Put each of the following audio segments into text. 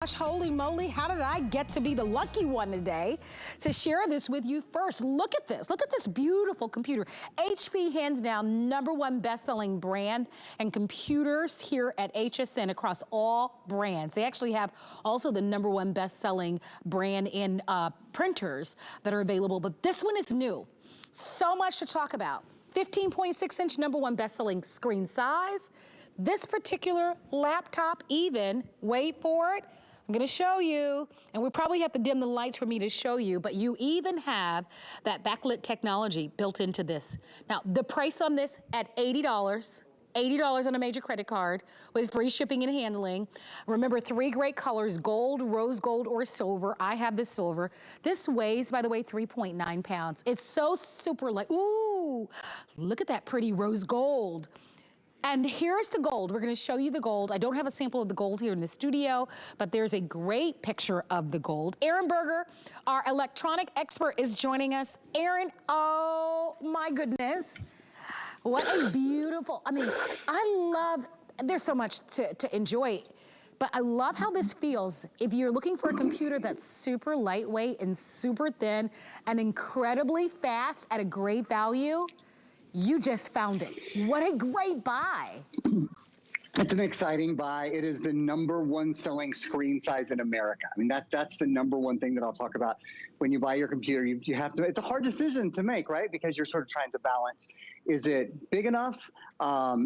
Gosh, holy moly, how did I get to be the lucky one today to share this with you first? Look at this beautiful computer. HP, hands down, #1 best-selling brand and computers here at HSN across all brands. They actually have also the #1 best-selling brand in printers that are available, but this one is new. So much to talk about. 15.6-inch #1 best-selling screen size. This particular laptop even, wait for it, I'm gonna show you, and we probably have to dim the lights for me to show you, but you even have that backlit technology built into this. Now, the price on this at $80. $80 on a major credit card with free shipping and handling. Remember, 3 great colors, gold, rose gold, or silver. I have this silver. This weighs, by the way, 3.9 pounds. It's so super light. Ooh, look at that pretty rose gold. And here's the gold. We're gonna show you the gold. I don't have a sample of the gold here in the studio, but there's a great picture of the gold. Aaron Berger, our electronic expert, is joining us. Aaron, oh my goodness. What a beautiful, I mean, I love, there's so much to enjoy, but I love how this feels. If you're looking for a computer that's super lightweight and super thin and incredibly fast at a great value, you just found it. What a great buy. It's an exciting buy. It is the #1 selling screen size in America. I mean, that's the #1 thing that I'll talk about. When you buy your computer, you have to, it's a hard decision to make, right? Because you're sort of trying to balance. Is it big enough?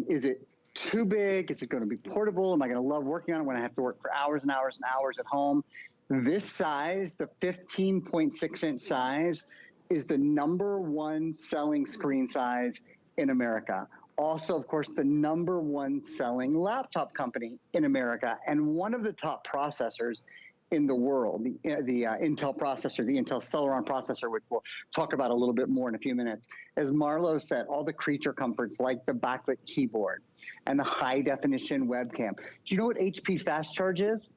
Is it too big? Is it going to be portable? Am I going to love working on it when I have to work for hours and hours and hours at home? This size, the 15.6-inch size, is the #1 selling screen size in America. Also, of course, the #1 selling laptop company in America, and one of the top processors in the world, the Intel processor, the Intel Celeron processor, which we'll talk about a little bit more in a few minutes. As Marlo said, all the creature comforts like the backlit keyboard and the high definition webcam. Do you know what HP Fast Charge is?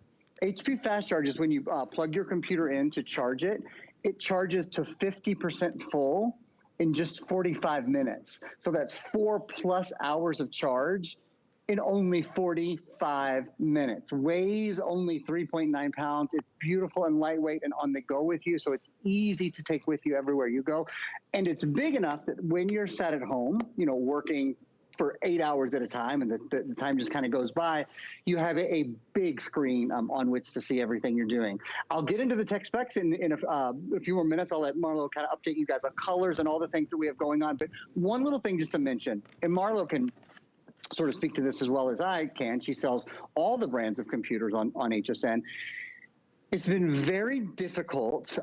HP Fast Charge is when you plug your computer in to charge it, it charges to 50% full in just 45 minutes. So that's 4+ hours of charge in only 45 minutes. Weighs only 3.9 pounds. It's beautiful and lightweight and on the go with you, so it's easy to take with you everywhere you go. And it's big enough that when you're sat at home, you know, working for 8 hours at a time, and the time just kind of goes by, you have a big screen on which to see everything you're doing. I'll get into the tech specs in a few more minutes. I'll let Marlo kind of update you guys on colors and all the things that we have going on. But one little thing just to mention, and Marlo can sort of speak to this as well as I can. She sells all the brands of computers on HSN. It's been very difficult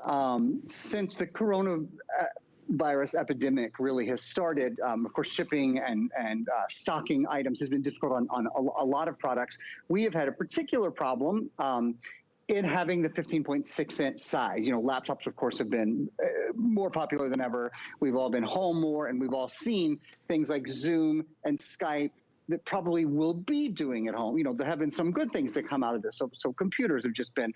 since the coronavirus epidemic really has started. Of course, shipping and stocking items has been difficult on a lot of products. We have had a particular problem in having the 15.6-inch size. You know, laptops, of course, have been more popular than ever. We've all been home more, and we've all seen things like Zoom and Skype that probably will be doing at home. You know, there have been some good things that come out of this. So computers have just been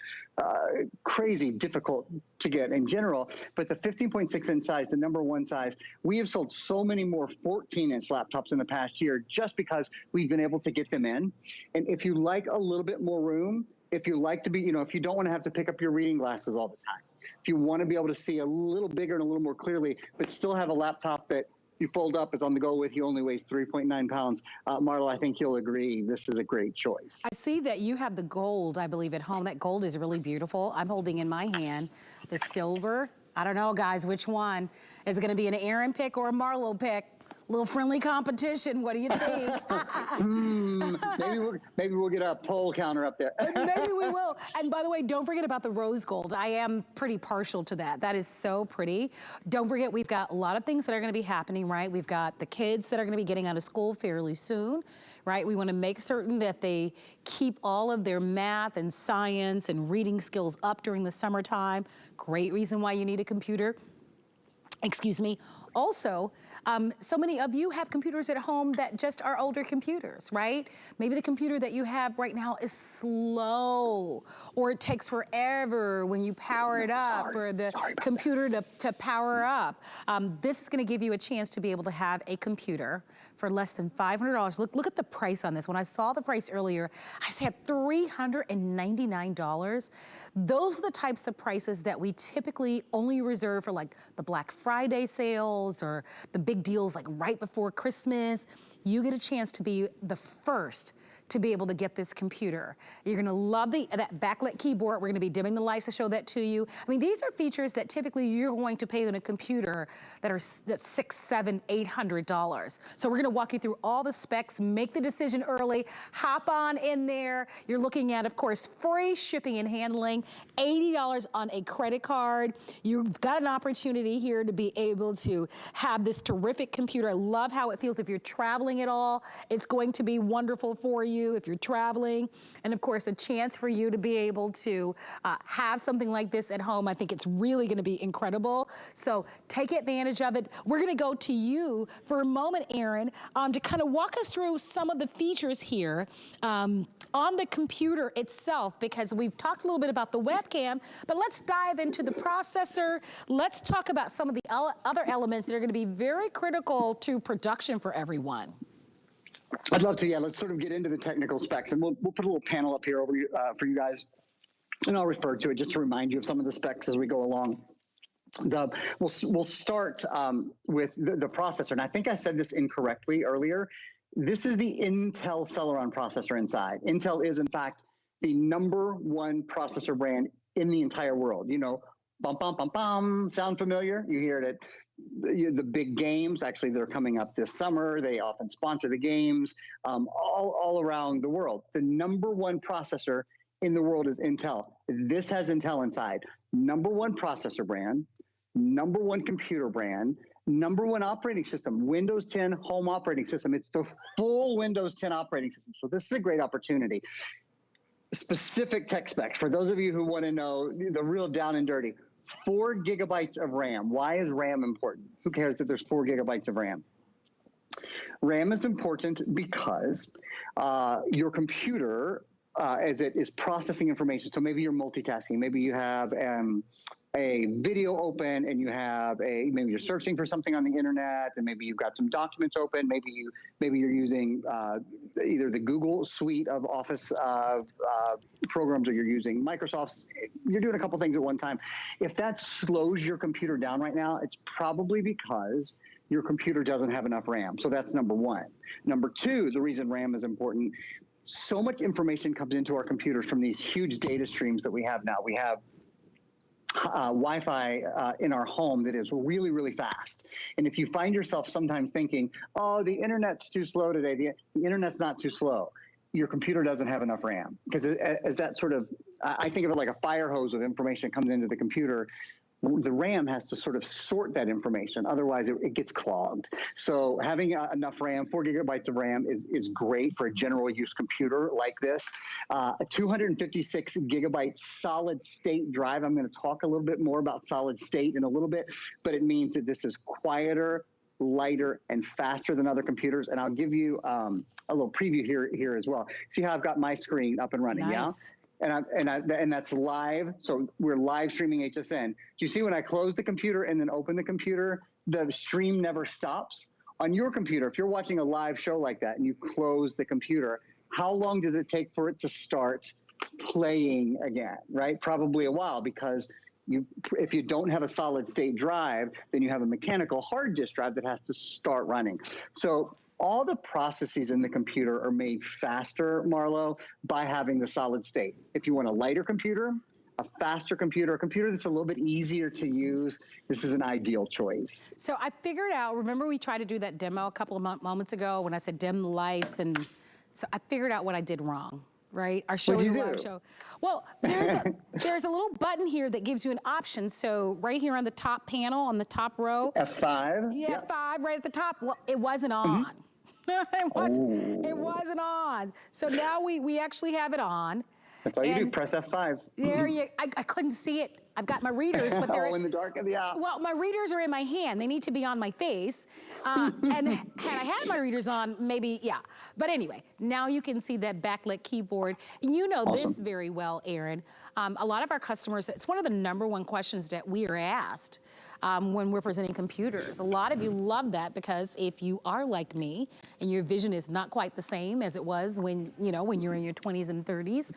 crazy difficult to get in general. But the 15.6-inch size, the #1 size, we have sold so many more 14-inch laptops in the past year just because we've been able to get them in. And if you like a little bit more room, if you like to be, you know, if you don't want to have to pick up your reading glasses all the time, if you want to be able to see a little bigger and a little more clearly, but still have a laptop that you fold up, it's on the go with you, only weighs 3.9 pounds. Marlo, I think you'll agree this is a great choice. I see that you have the gold, I believe, at home. That gold is really beautiful. I'm holding in my hand the silver. I don't know, guys, which one? Is it gonna be an Aaron pick or a Marlo pick? Little friendly competition, what do you think? Maybe we'll get a poll counter up there. Maybe we will. And by the way, don't forget about the rose gold. I am pretty partial to that. That is so pretty. Don't forget, we've got a lot of things that are gonna be happening, right? We've got the kids that are gonna be getting out of school fairly soon, right? We wanna make certain that they keep all of their math and science and reading skills up during the summertime. Great reason why you need a computer. Excuse me. Also, so many of you have computers at home that just are older computers, right? Maybe the computer that you have right now is slow, or it takes forever when you power it up, for the computer to power up. This is gonna give you a chance to be able to have a computer for less than $500. Look at the price on this. When I saw the price earlier, I said $399. Those are the types of prices that we typically only reserve for like the Black Friday sales or the big deals like right before Christmas. You get a chance to be the first to be able to get this computer. You're gonna love that backlit keyboard. We're gonna be dimming the lights to show that to you. I mean, these are features that typically you're going to pay on a computer that's $600, $700, $800. So we're gonna walk you through all the specs, make the decision early, hop on in there. You're looking at, of course, free shipping and handling, $80 on a credit card. You've got an opportunity here to be able to have this terrific computer. I love how it feels if you're traveling at all. It's going to be wonderful for you if you're traveling, and of course a chance for you to be able to have something like this at home. I think it's really going to be incredible, so take advantage of it. We're going to go to you for a moment, Aaron, to kind of walk us through some of the features here on the computer itself, because we've talked a little bit about the webcam, but let's dive into the processor. Let's talk about some of the other elements that are going to be very critical to production for everyone. I'd love to, yeah. Let's sort of get into the technical specs, and we'll put a little panel up here over for you guys, and I'll refer to it just to remind you of some of the specs as we go along. We'll start with the processor, and I think I said this incorrectly earlier. This is the Intel Celeron processor inside. Intel is, in fact, the #1 processor brand in the entire world. You know, bum, bum, bum, bum, sound familiar? You hear it at the big games, actually, that are coming up this summer. They often sponsor the games all around the world. The #1 processor in the world is Intel. This has Intel inside. #1 processor brand, #1 computer brand, #1 operating system, Windows 10 home operating system. It's the full Windows 10 operating system. So this is a great opportunity. Specific tech specs, for those of you who want to know the real down and dirty. 4 gigabytes of RAM. Why is RAM important? Who cares that there's 4 gigabytes of RAM? RAM is important because your computer, as it is processing information, so maybe you're multitasking, maybe you have a video open and maybe you're searching for something on the internet, and maybe you've got some documents open, maybe you're using either the Google suite of Office programs, or you're using Microsoft's. You're doing a couple things at one time. If that slows your computer down right now, it's probably because your computer doesn't have enough RAM. So that's #1. #2, the reason RAM is important, so much information comes into our computers from these huge data streams that we have now. We have Wi-Fi in our home that is really, really fast. And if you find yourself sometimes thinking, oh, the internet's too slow today, the internet's not too slow, your computer doesn't have enough RAM. Because as that sort of, I think of it like a fire hose of information comes into the computer. The RAM has to sort of sort that information, otherwise it gets clogged. So having enough RAM, 4 gigabytes of RAM is great for a general use computer like this. A 256 gigabyte solid state drive. I'm going to talk a little bit more about solid state in a little bit, but it means that this is quieter, lighter, and faster than other computers. And I'll give you a little preview here as well. See how I've got my screen up and running, Nice. yeah? And that's live. So we're live streaming HSN. Do you see when I close the computer and then open the computer, the stream never stops? On your computer, if you're watching a live show like that and you close the computer, how long does it take for it to start playing again, right? Probably a while, because if you don't have a solid state drive, then you have a mechanical hard disk drive that has to start running. So all the processes in the computer are made faster, Marlo, by having the solid state. If you want a lighter computer, a faster computer, a computer that's a little bit easier to use, this is an ideal choice. So I figured out, remember we tried to do that demo a couple of moments ago when I said dim the lights, and so I figured out what I did wrong, right? Our show is a live show. Well, there's a little button here that gives you an option. So right here on the top panel, on the top row. F5? Yeah, F5 right at the top. Well, it wasn't on. It wasn't on. So now we actually have it on. That's all you do, press F5. There I couldn't see it. I've got my readers, but they're in the dark. Yeah. Well, my readers are in my hand. They need to be on my face. And had I had my readers on, maybe, yeah. But anyway, now you can see that backlit keyboard. And you know this very well, Aaron. A lot of our customers, it's one of the #1 questions that we are asked when we're presenting computers. A lot of you love that because if you are like me and your vision is not quite the same as it was when, when you're in your 20s and 30s,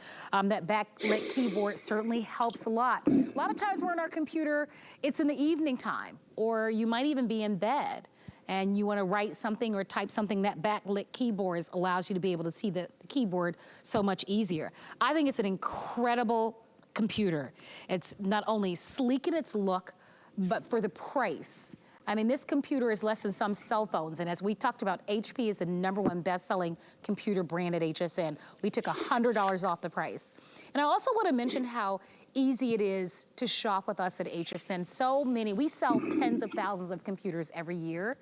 that backlit keyboard certainly helps a lot. A lot of times we're on our computer, it's in the evening time, or you might even be in bed and you want to write something or type something. That backlit keyboard allows you to be able to see the keyboard so much easier. I think it's an incredible computer. It's not only sleek in its look, but for the price. I mean, this computer is less than some cell phones. And as we talked about, HP is the #1 best-selling computer brand at HSN. We took $100 off the price. And I also want to mention how easy it is to shop with us at HSN. So many, we sell tens of thousands of computers every year.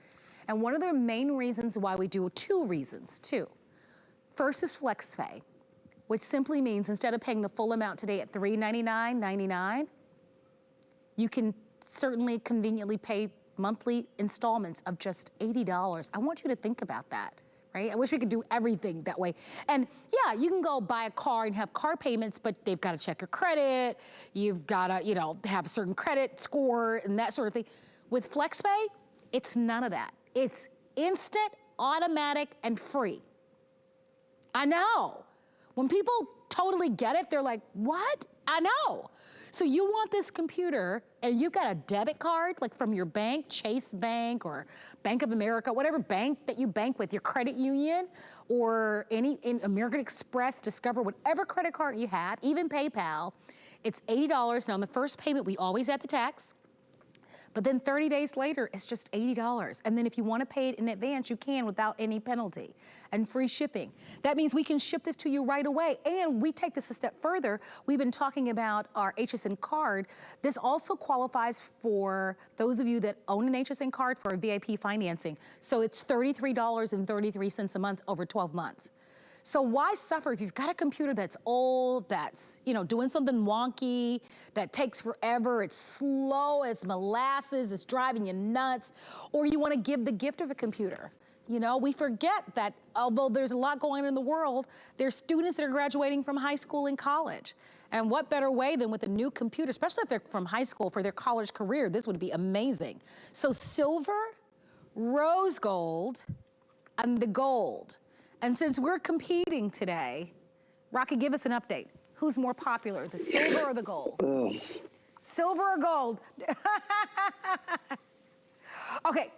And one of the main reasons why we do, two reasons. First is FlexPay, which simply means instead of paying the full amount today at $399.99, you can certainly conveniently pay monthly installments of just $80. I want you to think about that, right? I wish we could do everything that way. And yeah, you can go buy a car and have car payments, but they've got to check your credit. You've got to, have a certain credit score and that sort of thing. With FlexPay, it's none of that. It's instant, automatic, and free. I know. When people totally get it, they're like, what? I know. So you want this computer and you've got a debit card, like from your bank, Chase Bank or Bank of America, whatever bank that you bank with, your credit union or in American Express, Discover, whatever credit card you have, even PayPal, it's $80. Now on the first payment, we always add the tax. But then 30 days later, it's just $80. And then if you want to pay it in advance, you can without any penalty and free shipping. That means we can ship this to you right away. And we take this a step further. We've been talking about our HSN card. This also qualifies for those of you that own an HSN card for a VIP financing. So it's $33.33 a month over 12 months. So why suffer if you've got a computer that's old, that's doing something wonky, that takes forever, it's slow as molasses, it's driving you nuts, or you want to give the gift of a computer? We forget that although there's a lot going on in the world, there's students that are graduating from high school and college. And what better way than with a new computer, especially if they're from high school for their college career, this would be amazing. So silver, rose gold, and the gold. And since we're competing today, Rocky, give us an update. Who's more popular, the silver or the gold? Silver or gold? Okay,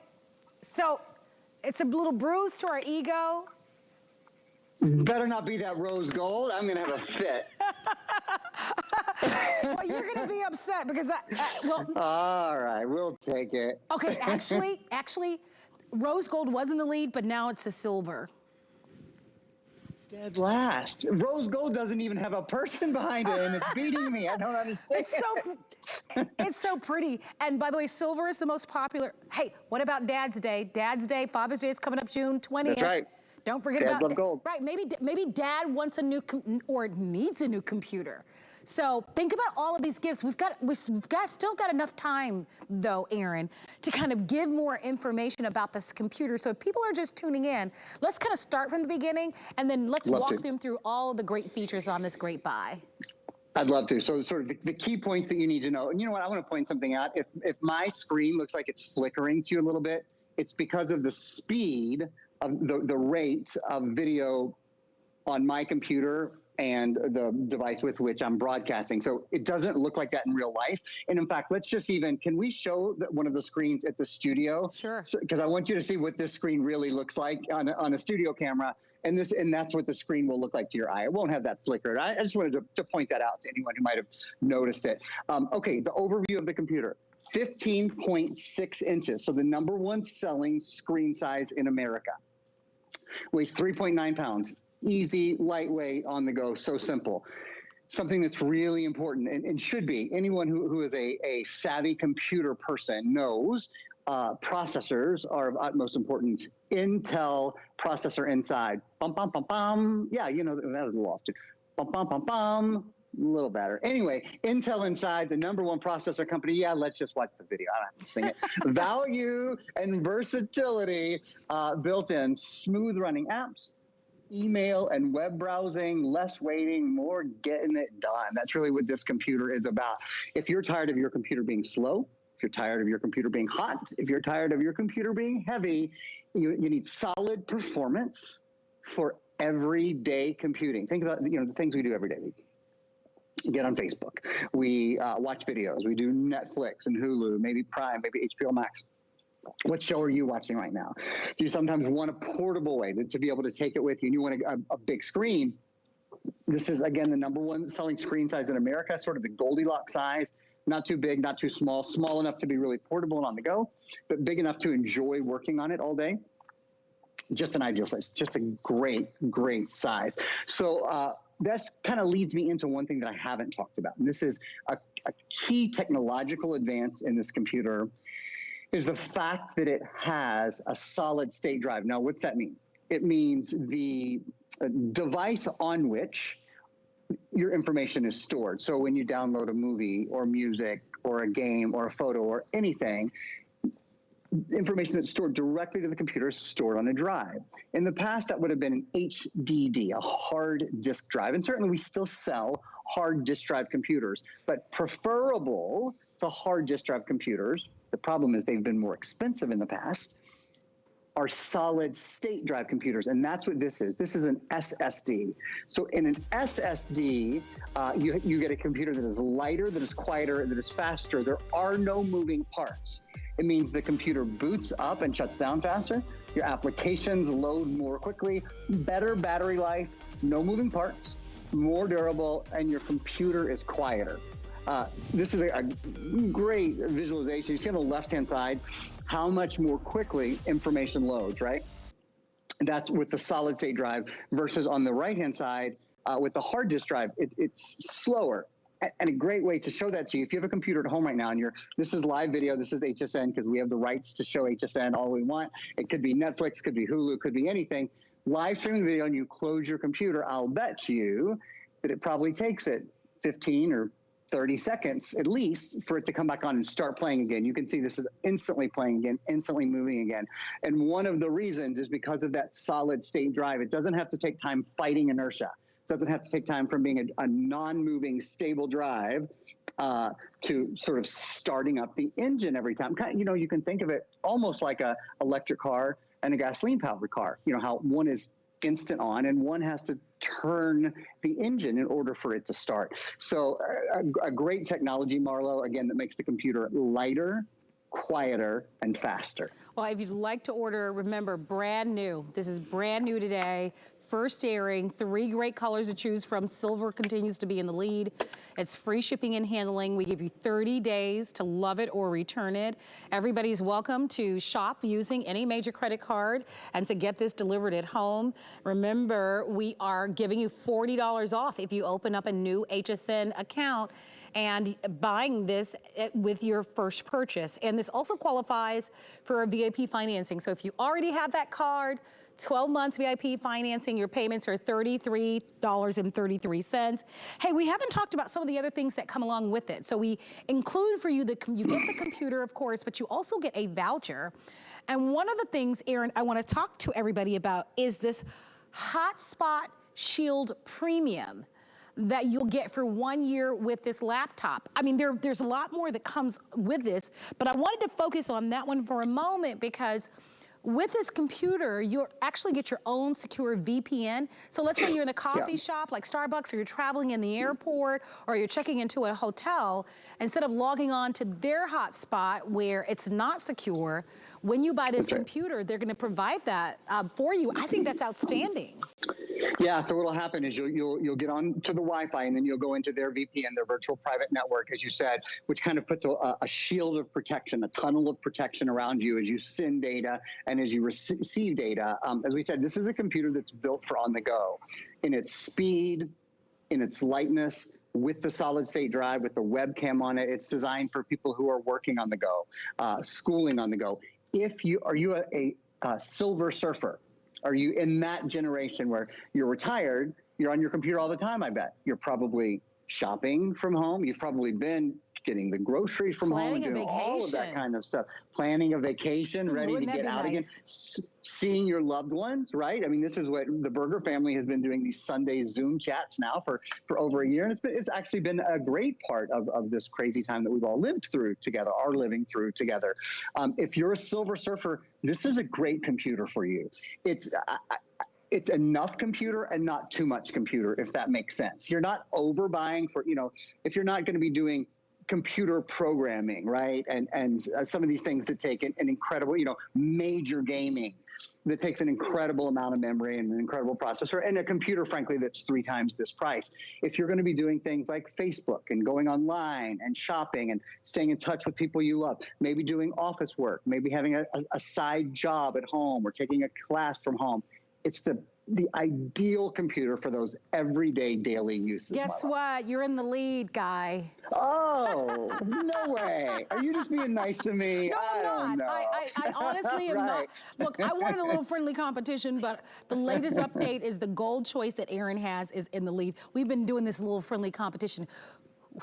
so it's a little bruise to our ego. Better not be that rose gold. I'm gonna have a fit. Well, you're gonna be upset because all right, we'll take it. Okay, actually, rose gold was in the lead, but now it's a silver. Dead last. Rose gold doesn't even have a person behind it, and it's beating me. I don't understand. It's so pretty. And by the way, silver is the most popular. Hey, what about Dad's Day? Dad's Day, Father's Day is coming up June 20th. That's right. Don't forget Dads about love gold. Right, maybe Dad wants a new or needs a new computer. So think about all of these gifts. We've still got enough time, though, Aaron, to kind of give more information about this computer. So if people are just tuning in, let's kind of start from the beginning, and then let's walk them through all of the great features on this great buy. I'd love to. So sort of the key points that you need to know. And you know what? I want to point something out. If my screen looks like it's flickering to you a little bit, it's because of the speed of the rate of video on my computer and the device with which I'm broadcasting. So it doesn't look like that in real life. And in fact, let's just can we show one of the screens at the studio? Sure. Because I want you to see what this screen really looks like on a studio camera. And that's what the screen will look like to your eye. It won't have that flicker. I just wanted to point that out to anyone who might have noticed it. Okay, the overview of the computer. 15.6 inches. So the #1 selling screen size in America. Weighs 3.9 pounds. Easy, lightweight, on the go, so simple. Something that's really important and should be, anyone who is a savvy computer person knows processors are of utmost importance. Intel processor inside. Bum, bum, bum, bum. Yeah, that was a little off too. Bum, bum, bum, bum. A little better. Anyway, Intel Inside, the #1 processor company. Yeah, let's just watch the video. I don't have to sing it. Value and versatility built in, smooth running apps, email and web browsing, less waiting, more getting it done. That's really what this computer is about. If you're tired of your computer being slow, if you're tired of your computer being hot, if you're tired of your computer being heavy, you need solid performance for everyday computing. Think about the things we do every day. We get on Facebook, we watch videos, we do Netflix and Hulu, maybe Prime, maybe HBO Max. What show are you watching right now? Do you sometimes want a portable way to be able to take it with you, and you want a big screen? This is, again, the #1 selling screen size in America, sort of the Goldilocks size. Not too big, not too small, small enough to be really portable and on the go, but big enough to enjoy working on it all day. Just an ideal size, just a great, great size. So that kind of leads me into one thing that I haven't talked about. And this is a key technological advance in this computer, is the fact that it has a solid state drive. Now, what's that mean? It means the device on which your information is stored. So when you download a movie or music or a game or a photo or anything, information that's stored directly to the computer is stored on a drive. In the past, that would have been an HDD, a hard disk drive. And certainly we still sell hard disk drive computers, but preferable to hard disk drive computers, the problem is they've been more expensive in the past, are solid state drive computers. And that's what this is. This is an SSD. So in an SSD, you get a computer that is lighter, that is quieter, that is faster. There are no moving parts. It means the computer boots up and shuts down faster. Your applications load more quickly, better battery life, no moving parts, more durable, and your computer is quieter. This is a great visualization. You see on the left-hand side how much more quickly information loads, right? That's with the solid state drive versus on the right-hand side with the hard disk drive, it's slower. And a great way to show that to you, if you have a computer at home right now and this is live video, this is HSN because we have the rights to show HSN all we want. It could be Netflix, could be Hulu, could be anything. Live streaming video and you close your computer, I'll bet you that it probably takes it 15 or 30 seconds at least for it to come back on and start playing again. You can see this is instantly playing again, instantly moving again. And one of the reasons is because of that solid state drive. It doesn't have to take time fighting inertia. It doesn't have to take time from being a non-moving stable drive to sort of starting up the engine every time. You can think of it almost like a electric car and a gasoline-powered car. You know, how one is instant on and one has to turn the engine in order for it to start. So a great technology, Marlo, again, that makes the computer lighter, quieter, and faster. Well, if you'd like to order, remember, brand new. This is brand new today. First airing, 3 great colors to choose from. Silver continues to be in the lead. It's free shipping and handling. We give you 30 days to love it or return it. Everybody's welcome to shop using any major credit card and to get this delivered at home. Remember, we are giving you $40 off if you open up a new HSN account and buying this with your first purchase. And this also qualifies for a VIP financing. So if you already have that card, 12 months VIP financing, your payments are $33.33. Hey, we haven't talked about some of the other things that come along with it. So we include for you, you get the computer, of course, but you also get a voucher. And one of the things, Aaron, I want to talk to everybody about is this Hotspot Shield Premium that you'll get for 1 year with this laptop. I mean, there's a lot more that comes with this, but I wanted to focus on that one for a moment because with this computer, you'll actually get your own secure VPN. So let's say you're in the coffee shop like Starbucks, or you're traveling in the airport, or you're checking into a hotel. Instead of logging on to their hotspot where it's not secure, when you buy this computer, they're gonna provide that for you. I think that's outstanding. Yeah, so what'll happen is you'll get on to the Wi-Fi and then you'll go into their VPN, their virtual private network, as you said, which kind of puts a shield of protection, a tunnel of protection around you as you send data and as you receive data. As we said, this is a computer that's built for on the go in its speed, in its lightness, with the solid state drive, with the webcam on it. It's designed for people who are working on the go, schooling on the go. Are you a silver surfer? Are you in that generation where you're retired You're on your computer all the time, I bet. You're probably shopping from home. You've probably been getting the groceries from home and doing all of that kind of stuff. Planning a vacation, ready to get out again. Seeing your loved ones, right? I mean, this is what the Berger family has been doing, these Sunday Zoom chats now for over a year. And it's actually been a great part of this crazy time that we've all lived through together, are living through together. If you're a Silver Surfer, this is a great computer for you. It's enough computer and not too much computer, if that makes sense. You're not overbuying for, if you're not going to be doing computer programming, right? And some of these things that take an incredible, major gaming that takes an incredible amount of memory and an incredible processor, and a computer, frankly, that's 3 times this price. If you're going to be doing things like Facebook and going online and shopping and staying in touch with people you love, maybe doing office work, maybe having a side job at home or taking a class from home, it's the ideal computer for those everyday daily uses. Guess what? You're in the lead, Guy. Oh, no way. Are you just being nice to me? No, I'm not. I honestly am not. Look, I wanted a little friendly competition, but the latest update is the gold choice that Aaron has is in the lead. We've been doing this little friendly competition.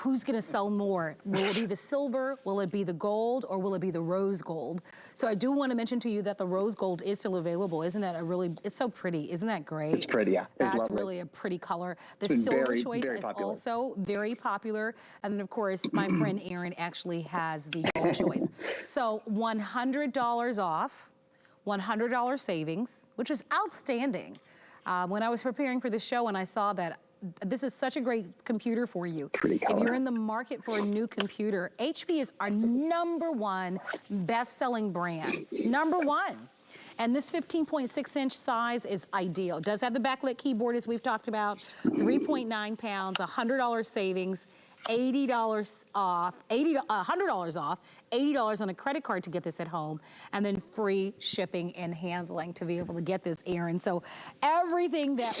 Who's going to sell more? Will it be the silver? Will it be the gold? Or will it be the rose gold? So I do want to mention to you that the rose gold is still available. Isn't that it's so pretty. Isn't that great? It's pretty, yeah. It's That's lovely. Really a pretty color. The silver choice is popular. Also very popular. And then, of course, my friend Aaron actually has the gold choice. So $100 off, $100 savings, which is outstanding. When I was preparing for the show and I saw that, this is such a great computer for you. If you're in the market for a new computer, HP is our #1 best-selling brand. #1. And this 15.6-inch size is ideal. It does have the backlit keyboard, as we've talked about, 3.9 pounds, $100 savings, $80 off, $100 off, $80 on a credit card to get this at home, and then free shipping and handling to be able to get this, Aaron. So everything that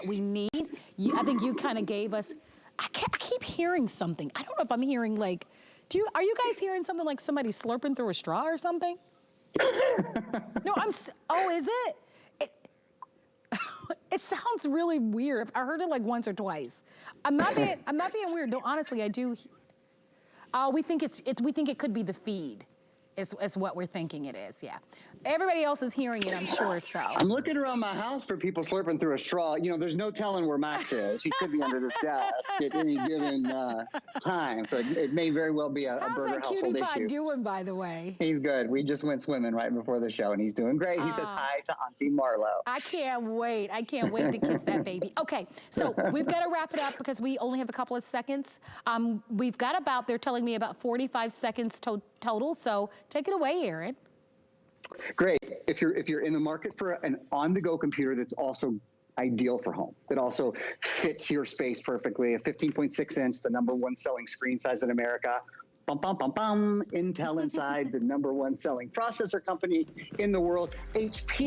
we need, I think you kind of gave us. I keep hearing something. I don't know if I'm hearing like, are you guys hearing something like somebody slurping through a straw or something? No, oh, is it? It sounds really weird. I heard it like once or twice. I'm not being weird. No, honestly, I do. We think it could be the feed. Is what we're thinking it is, yeah. Everybody else is hearing it, I'm sure, so. I'm looking around my house for people slurping through a straw. There's no telling where Max is. He could be under this desk at any given time. So it may very well be a Berger household issue. How's that cutie pie doing, by the way? He's good. We just went swimming right before the show, and he's doing great. He says hi to Auntie Marlo. I can't wait. I can't wait to kiss that baby. Okay, so we've got to wrap it up because we only have a couple of seconds. We've got they're telling me about 45 seconds total, so take it away, Aaron. Great. If you're in the market for an on-the-go computer that's also ideal for home, that also fits your space perfectly, a 15.6-inch, the #1 selling screen size in America, bum, bum, bum, bum, Intel inside, the #1 selling processor company in the world, HP.